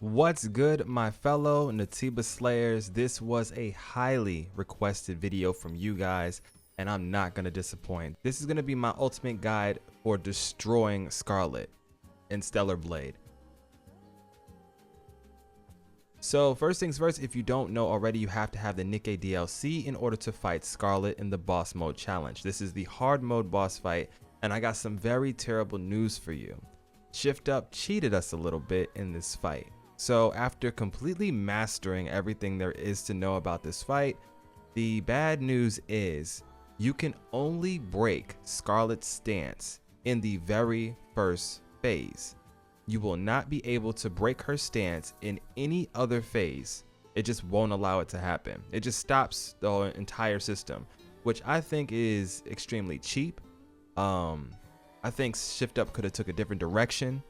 What's good, my fellow Natiba Slayers? This was a highly requested video from you guys, and I'm not going to disappoint. This is going to be my ultimate guide for destroying Scarlet in Stellar Blade. So first things first, if you don't know already, you have to have the Nikke DLC in order to fight Scarlet in the boss mode challenge. This is the hard mode boss fight, and I got some very terrible news for you. Shift Up cheated us a little bit in this fight. So after completely mastering everything there is to know about this fight, the bad news is you can only break Scarlet's stance in the very first phase. You will not be able to break her stance in any other phase. It just won't allow it to happen. It just stops the entire system, which I think is extremely cheap. I think Shift Up could have took a different direction.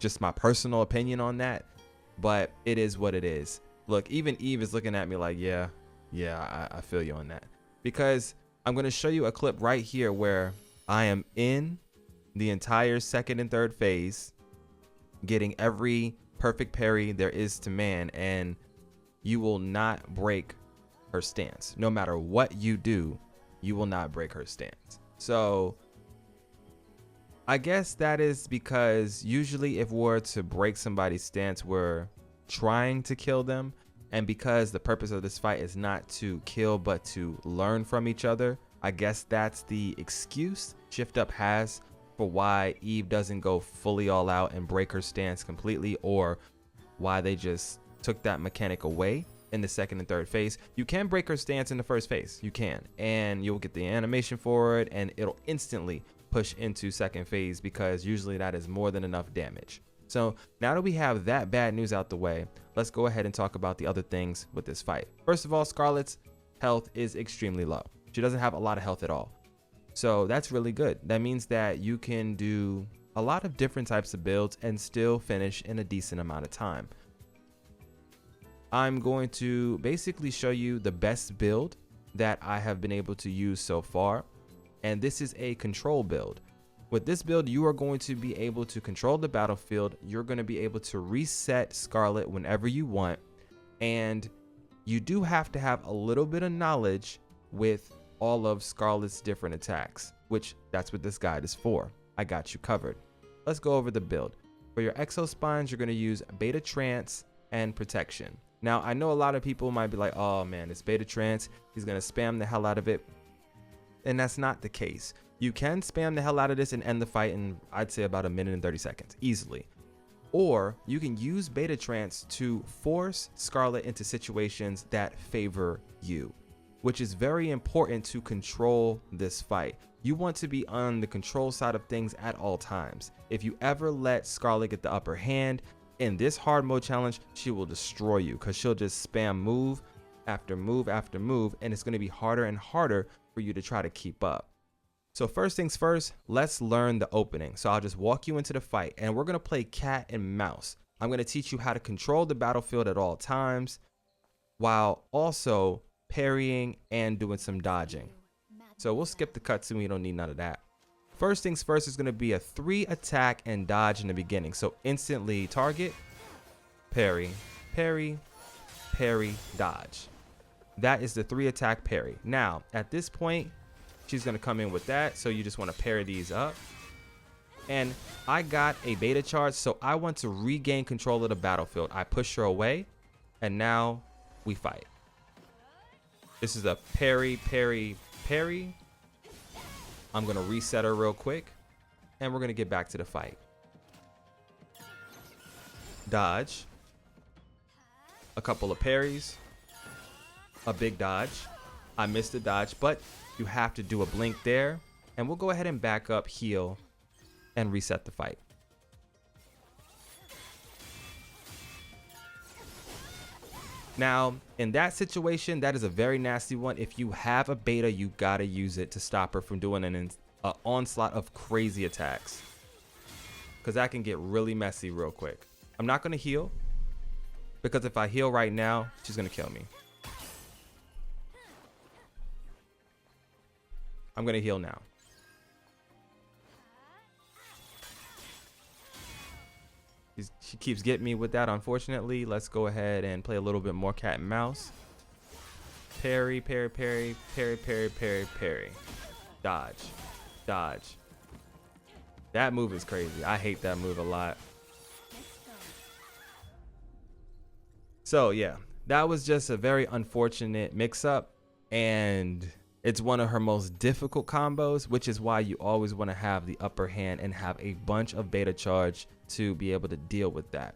Just my personal opinion on that. But it is what it is. Look, even Eve is looking at me like, yeah, I feel you on that. Because I'm going to show you a clip right here where I am in the entire second and third phase, getting every perfect parry there is to man, and you will not break her stance. No matter what you do, you will not break her stance. So I guess that is because usually if we're to break somebody's stance, we're trying to kill them. And because the purpose of this fight is not to kill, but to learn from each other, I guess that's the excuse Shift Up has for why Eve doesn't go fully all out and break her stance completely, or why they just took that mechanic away in the second and third phase. You can break her stance in the first phase, you can, and you'll get the animation for it, and it'll instantly push into second phase because usually that is more than enough damage. So now that we have that bad news out the way, let's go ahead and talk about the other things with this fight. First of all, Scarlet's health is extremely low. She doesn't have a lot of health at all. So that's really good. That means that you can do a lot of different types of builds and still finish in a decent amount of time. I'm going to basically show you the best build that I have been able to use so far. And this is a control build. With this build, you are going to be able to control the battlefield. You're going to be able to reset Scarlet whenever you want. And you do have to have a little bit of knowledge with all of Scarlet's different attacks, which that's what this guide is for. I got you covered. Let's go over the build. For your Exospines, you're going to use Beta Trance and Protection. Now, I know a lot of people might be like, oh man, it's Beta Trance. He's going to spam the hell out of it. And that's not the case. You can spam the hell out of this and end the fight in, I'd say, about 1 minute and 30 seconds, easily. Or you can use Beta Trance to force Scarlet into situations that favor you, which is very important to control this fight. You want to be on the control side of things at all times. If you ever let Scarlet get the upper hand in this hard mode challenge, she will destroy you because she'll just spam move after move after move, and it's going to be harder and harder for you to try to keep up. So first things first, let's learn the opening. So I'll just walk you into the fight, and we're going to play cat and mouse. I'm going to teach you how to control the battlefield at all times while also parrying and doing some dodging. So we'll skip the cutscene, we don't need none of that. First things first is going to be a 3 attack and dodge in the beginning. So instantly target, parry, parry, parry, dodge. That is the 3 attack parry. Now at this point, she's going to come in with that. So you just want to parry these up. And I got a beta charge, so I want to regain control of the battlefield. I push her away, and now we fight. This is a parry, parry, parry. I'm going to reset her real quick, and we're going to get back to the fight. Dodge. A couple of parries. A big dodge. I missed the dodge, but you have to do a blink there. And we'll go ahead and back up, heal, and reset the fight. Now, in that situation, that is a very nasty one. If you have a beta, you gotta use it to stop her from doing an onslaught of crazy attacks, because that can get really messy real quick. I'm not gonna heal, because if I heal right now, she's gonna kill me. I'm gonna heal now. She keeps getting me with that, unfortunately. Let's go ahead and play a little bit more cat and mouse. Parry, parry, parry, parry, parry, parry, parry. Dodge, dodge. That move is crazy. I hate that move a lot. So yeah, that was just a very unfortunate mix-up, and it's one of her most difficult combos, which is why you always want to have the upper hand and have a bunch of beta charge to be able to deal with that.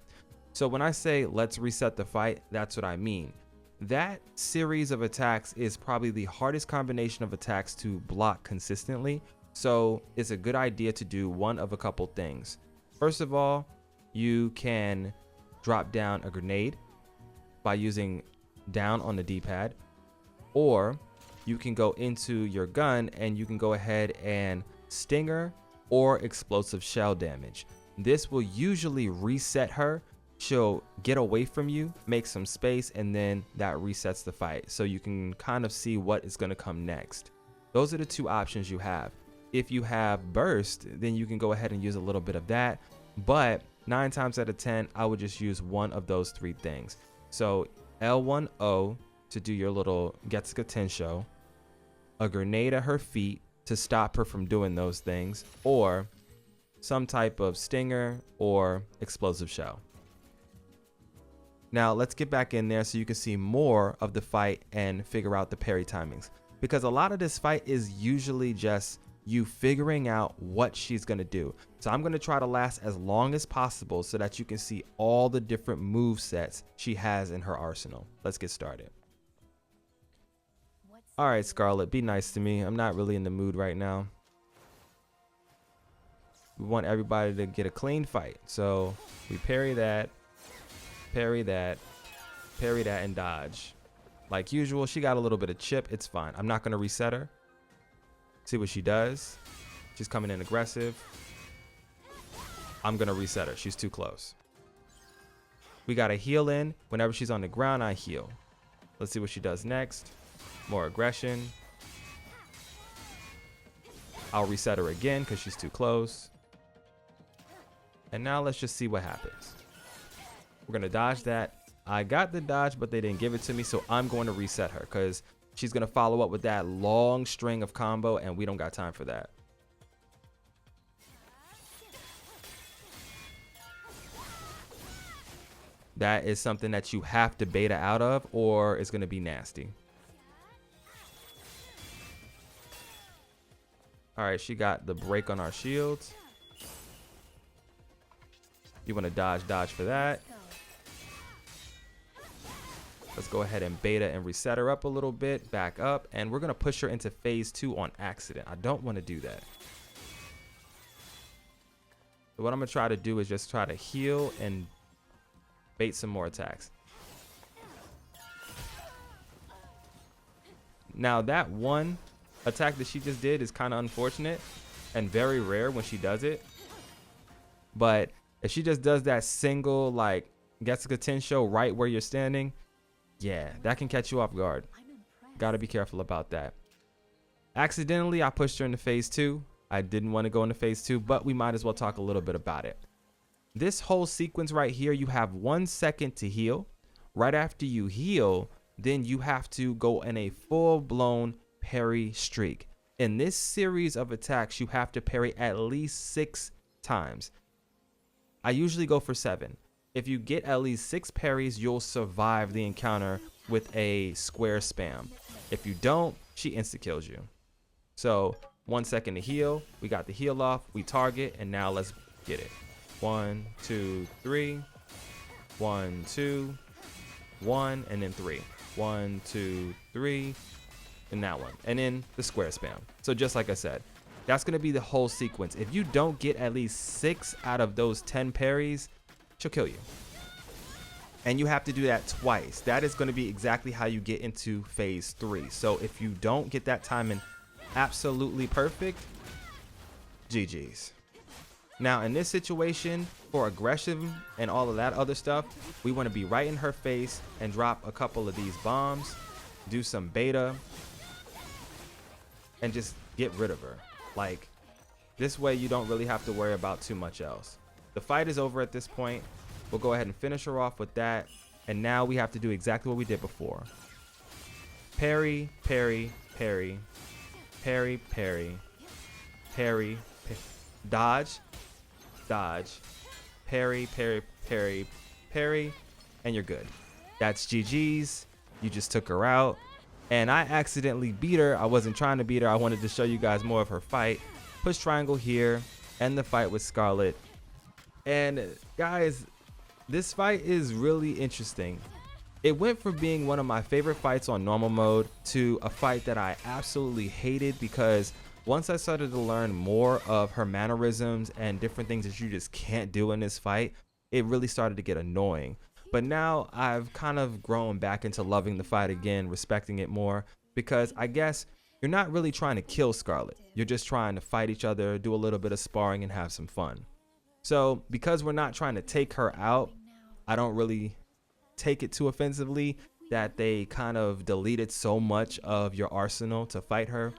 So when I say let's reset the fight, that's what I mean. That series of attacks is probably the hardest combination of attacks to block consistently. So it's a good idea to do one of a couple things. First of all, you can drop down a grenade by using down on the D-pad, or you can go into your gun and you can go ahead and stinger or explosive shell damage. This will usually reset her. She'll get away from you, make some space, and then that resets the fight. So you can kind of see what is going to come next. Those are the two options you have. If you have burst, then you can go ahead and use a little bit of that. But 9 times out of 10, I would just use one of those 3 things. So L1O to do your little Getsuka Tensho, a grenade at her feet to stop her from doing those things, or some type of stinger or explosive shell. Now let's get back in there so you can see more of the fight and figure out the parry timings, because a lot of this fight is usually just you figuring out what she's going to do. So I'm going to try to last as long as possible so that you can see all the different move sets she has in her arsenal. Let's get started. All right, Scarlet, be nice to me. I'm not really in the mood right now. We want everybody to get a clean fight. So we parry that, parry that, parry that, and dodge. Like usual, she got a little bit of chip. It's fine. I'm not going to reset her. See what she does. She's coming in aggressive. I'm going to reset her. She's too close. We got to heal in. Whenever she's on the ground, I heal. Let's see what she does next. More aggression. I'll reset her again because she's too close. And now let's just see what happens. We're going to dodge that. I got the dodge, but they didn't give it to me, so I'm going to reset her because she's going to follow up with that long string of combo, and we don't got time for that. That is something that you have to beta out of, or it's going to be nasty. All right, she got the break on our shields. You want to dodge for that. Let's go ahead and beta and reset her up a little bit, back up, and we're going to push her into phase 2 on accident. I don't want to do that. So what I'm going to try to do is just try to heal and bait some more attacks. Now that one attack that she just did is kind of unfortunate and very rare when she does it. But if she just does that single, like, Getsuka Tensho right where you're standing, yeah, that can catch you off guard. Gotta be careful about that. Accidentally, I pushed her into phase 2. I didn't want to go into phase 2, but we might as well talk a little bit about it. This whole sequence right here, you have 1 second to heal. Right after you heal, then you have to go in a full-blown parry streak. In this series of attacks, you have to parry at least 6 times. I usually go for 7. If you get at least 6 parries, you'll survive the encounter with a square spam. If you don't, she insta-kills you. So 1 second to heal. We got the heal off. We target, and now let's get it. 1, 2, 3. 1, 2, 1, and then 3. 1, 2, 3, and that one. And then the square spam. So just like I said, that's going to be the whole sequence. If you don't get at least 6 out of those 10 parries, she'll kill you. And you have to do that twice. That is going to be exactly how you get into phase 3. So if you don't get that timing absolutely perfect, GG's. Now in this situation, for aggression and all of that other stuff, we want to be right in her face and drop a couple of these bombs, do some beta, and just get rid of her. Like, this way you don't really have to worry about too much else. The fight is over at this point. We'll go ahead and finish her off with that. And now we have to do exactly what we did before. Parry, parry, parry, parry, parry, parry, dodge, dodge, parry, parry, parry, parry, and you're good. That's GG's. You just took her out. And I accidentally beat her. I wasn't trying to beat her. I wanted to show you guys more of her fight. Push triangle here, and the fight with Scarlet. And guys, this fight is really interesting. It went from being one of my favorite fights on normal mode to a fight that I absolutely hated, because once I started to learn more of her mannerisms and different things that you just can't do in this fight, it really started to get annoying. But now I've kind of grown back into loving the fight again, respecting it more, because I guess you're not really trying to kill Scarlet. You're just trying to fight each other, do a little bit of sparring, and have some fun. So because we're not trying to take her out, I don't really take it too offensively that they kind of deleted so much of your arsenal to fight her.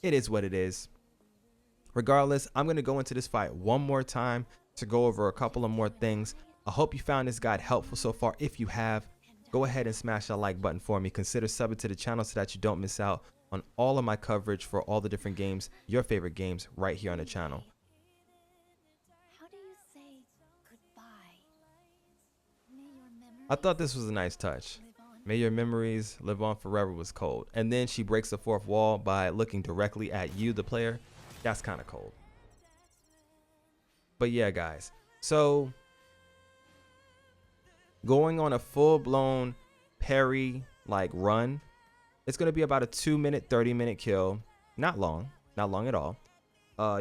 It is what it is. Regardless, I'm going to go into this fight one more time to go over a couple of more things. I hope you found this guide helpful so far. If you have, go ahead and smash that like button for me. Consider subbing to the channel so that you don't miss out on all of my coverage for all the different games, your favorite games, right here on the channel. I thought this was a nice touch. May your memories live on forever was cold. And then she breaks the fourth wall by looking directly at you, the player. That's kind of cold. But yeah, guys. So going on a full-blown parry like run, it's going to be about a 2-minute, 30-minute kill. Not long at all.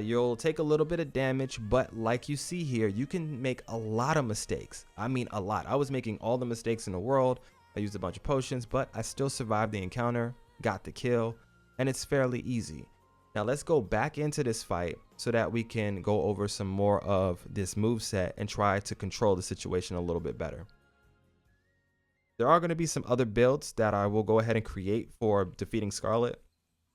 You'll take a little bit of damage, but like you see here, you can make a lot of mistakes. I mean, a lot. I was making all the mistakes in the world. I used a bunch of potions, but I still survived the encounter, got the kill, and it's fairly easy. Now let's go back into this fight so that we can go over some more of this moveset and try to control the situation a little bit better. There are going to be some other builds that I will go ahead and create for defeating Scarlet.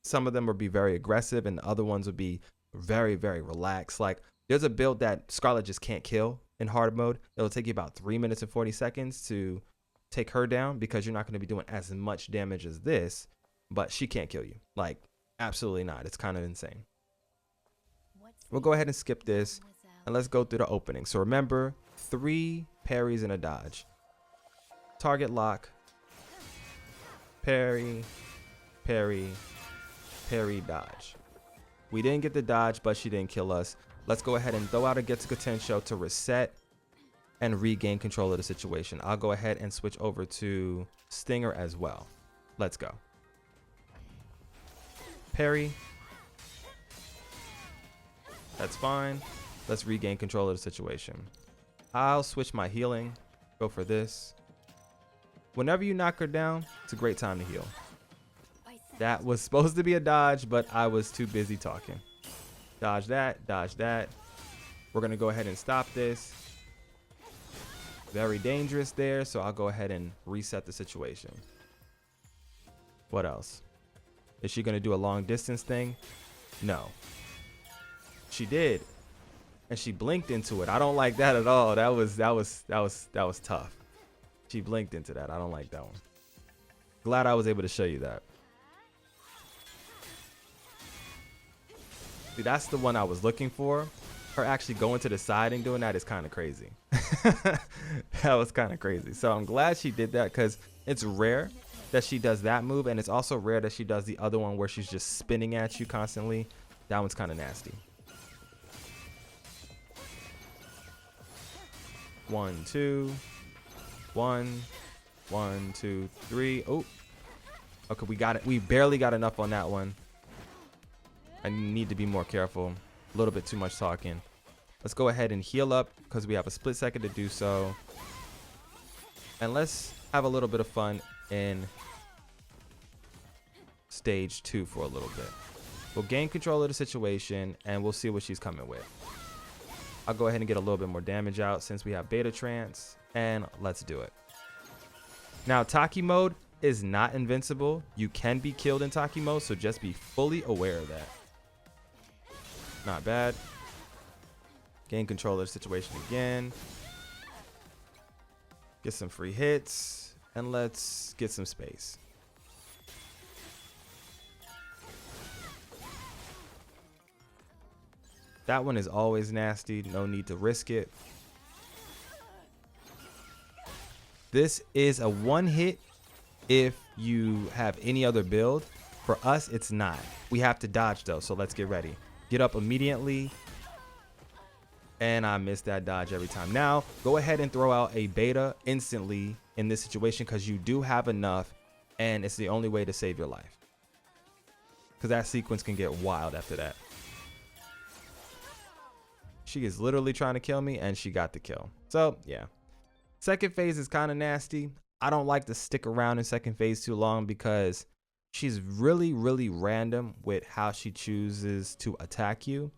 Some of them will be very aggressive, and the other ones will be very, very relaxed. Like, there's a build that Scarlet just can't kill in hard mode. It'll take you about 3 minutes and 40 seconds to take her down, because you're not going to be doing as much damage as this, but she can't kill you. Like, absolutely not. It's kind of insane. We'll go ahead and skip this, and let's go through the opening. So remember, 3 parries and a dodge. Target lock, parry, parry, parry, dodge. We didn't get the dodge, but she didn't kill us. Let's go ahead and throw out a Getsuga Tensho to reset and regain control of the situation. I'll go ahead and switch over to Stinger as well. Let's go. Parry. That's fine. Let's regain control of the situation. I'll switch my healing. Go for this. Whenever you knock her down, it's a great time to heal. That was supposed to be a dodge, but I was too busy talking. Dodge that, dodge that. We're going to go ahead and stop this. Very dangerous there, so I'll go ahead and reset the situation. What else? Is she going to do a long distance thing? No. She did. And she blinked into it. I don't like that at all. That was tough. She blinked into that. I don't like that one. Glad I was able to show you that. See, that's the one I was looking for. Her actually going to the side and doing that is kind of crazy. That was kind of crazy. So I'm glad she did that, because it's rare that she does that move, and it's also rare that she does the other one where she's just spinning at you constantly. That one's kind of nasty. 1, 2, 1, 1, 2, 3. Oh, okay, we got it. We barely got enough on that one. I need to be more careful. A little bit too much talking. Let's go ahead and heal up, because we have a split second to do so. And let's have a little bit of fun in stage 2 for a little bit. We'll gain control of the situation, and we'll see what she's coming with. I'll go ahead and get a little bit more damage out since we have beta trance, and let's do it. Now, Taki mode is not invincible. You can be killed in Taki mode, so just be fully aware of that. Not bad. Gain control of the situation again. Get some free hits. And let's get some space. That one is always nasty. No need to risk it. This is a one hit if you have any other build. For us, it's not. We have to dodge though, so let's get ready. Get up immediately. And I missed that dodge every time. Now, go ahead and throw out a beta instantly in this situation because you do have enough and it's the only way to save your life. Because that sequence can get wild after that. She is literally trying to kill me and she got the kill. So, yeah. Second phase is kind of nasty. I don't like to stick around in second phase too long because she's really, really random with how she chooses to attack you.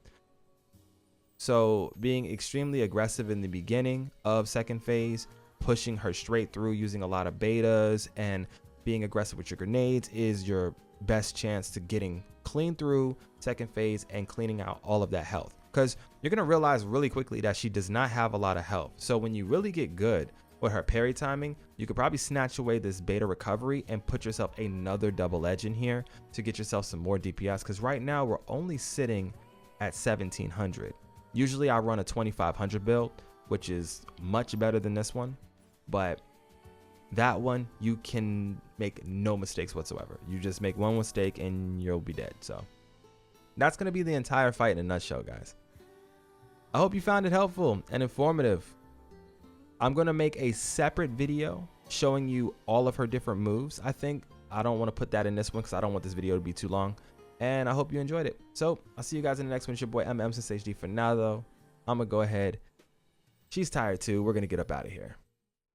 So being extremely aggressive in the beginning of second phase, pushing her straight through using a lot of betas and being aggressive with your grenades is your best chance to getting clean through second phase and cleaning out all of that health. Because you're going to realize really quickly that she does not have a lot of health. So when you really get good with her parry timing, you could probably snatch away this beta recovery and put yourself another double edge in here to get yourself some more DPS. Because right now we're only sitting at 1700. Usually I run a 2500 build, which is much better than this one. But that one, you can make no mistakes whatsoever. You just make one mistake and you'll be dead. So that's going to be the entire fight in a nutshell, guys. I hope you found it helpful and informative. I'm going to make a separate video showing you all of her different moves. I don't want to put that in this one because I don't want this video to be too long. And I hope you enjoyed it. So I'll see you guys in the next one. It's your boy MSensei HD. For now, though, I'm going to go ahead. She's tired too. We're going to get up out of here.